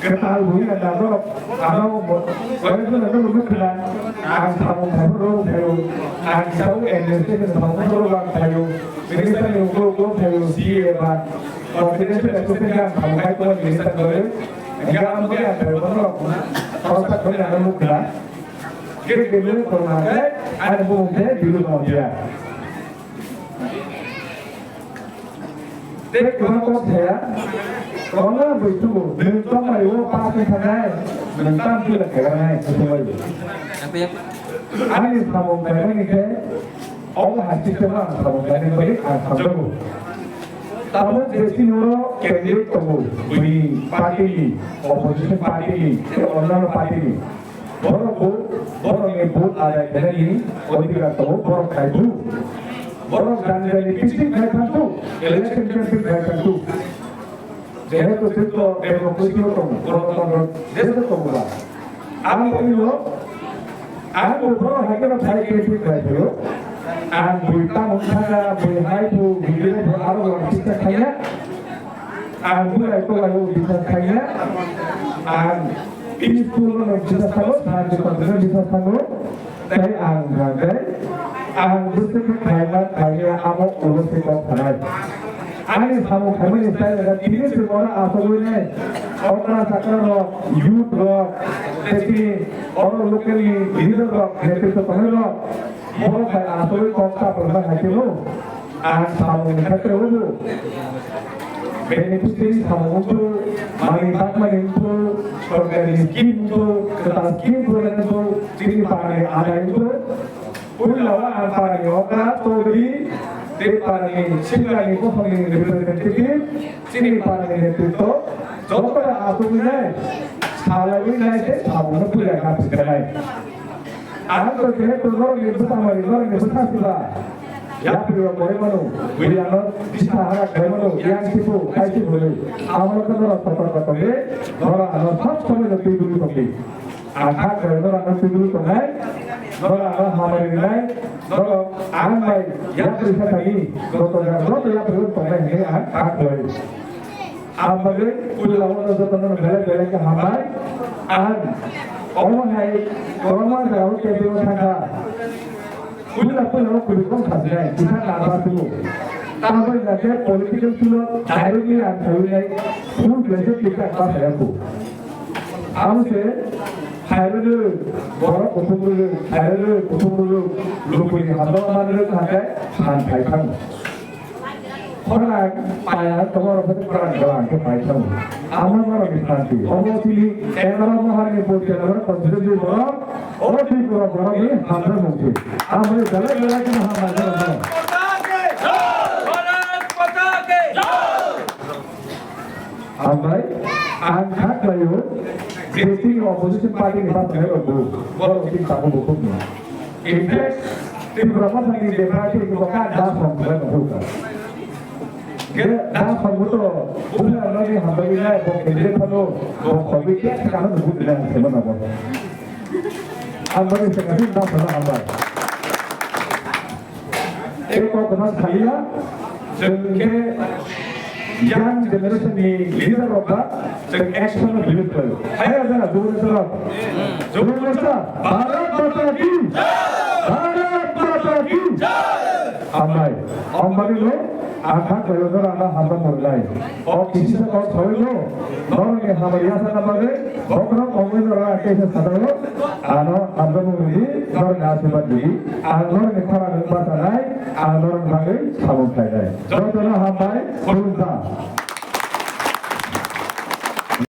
Kita hubungi anda kalau orang itu nanti lebih kenal angkau tahu tahu angkau energi tahu tahu tahu minister yang guru tahu siapa confidence itu kan kamu kayak tuan minister boleh enggak mungkin ada kalau tak boleh ada muklah kita dulu kalau ada mungkin dulu mau dia Dek kalau saya kalau begitu bentuk mayu pasti sangat bentuk juga kerana sesuai. Apa ya? Ani sama mereka ni ke, orang hati semua sama mereka ni beri asal. Tamu desi noro candidate tamu, beri parti, opposition parti, orang parti. Borong ni vote ada kerana ini, orang tidak tahu borong kayu. Borong jangan pisik kayu tu, election campaign kayu tu. Jadi tu itu demokrasi itu orang desa tu bukan. Aku ini aku borong hakikat saya campaign kayu. Aku kita mungkin berhai tu bila berlalu orang kita kaya. Aku itu lalu bisa kaya. Ini pun orang bisa sanggup, nanti kontrol bisa sanggup. Tapi anggaran, anggaran kaya amat urus itu kalah. Ani sama kami ni saya ini semua asal ini orang sekarang youth rock, tapi orang lokal leader rock, jadi tu kami rock. Orang saya asal ini kota perlu hati lo, sama kita terlalu. Beneficiary sama untuk manfaat itu, sorry skim itu, tentang skim program itu, jadi pakai ada itu, pun lawan antara orang tadi. Depan sehingga ini kau ini representatif, sini paling itu, jika aku ini, salah ini saya tahu nak punya apa sekarang. Aku kerja tu orang yang bersama orang yang bersama. Ya perlu orang mana, bila bisa harap mana, yang siapa, kaji boleh. Awal tu orang apa ni, orang sab sama nak tidur tu. Akhir kerana orang tidur tu ni. Orang hamarin lain, orang anai yang berusaha tadi, orang yang berusaha ini akan Ambil pulau itu tentang bela ke hamai, orang orang tahu kebetulan tangga, pulau kulikom khasnya, kita nama tu, tapi nanti political pulau directly answer ni, pun belajar kita apa saya tu, amse Thailand, borok kumpul, Thailand kumpul, lupa ni, hamil mana ada, han Thailand. Orang payah, semua orang perang jalan ke Thailand. Amal orang disanti. Orang sini, orang Maharanipur Candidate konstitusi borok, orang sini borok ni hamil mungkin. Amal jalan ke Maharanipur. Amal, angkat layu. Facing opposition party ni bapak saya baru kita tahu bukan. In fact, di beberapa hari demokrasi itu bukan dasar bukan bukan. Dasar itu bukan lagi hamil ini, bukan kerja penuh, bukan covid sekarang bukan dengan sebenarnya bukan. Hamil sekarang dasar hamil. Ekor kenal saya, jadi young generation ni leader apa, jadi action leader. Ayah saya dulu serap, Bharat Mata Ki, Bharat Mata Ki. Amai, amai lo, angkat bayar orang hamil mulai. और किसी से कौन सोए लो, लोग ये हमारे यहाँ से नंबर orang orang orang कैसे सदरो, आना hamil मुझे, लोग नाचे बंदी, आना लोग निखारा निकाल रहा है, आना लोग भागे साबुन खाए, जो तो ना हमारे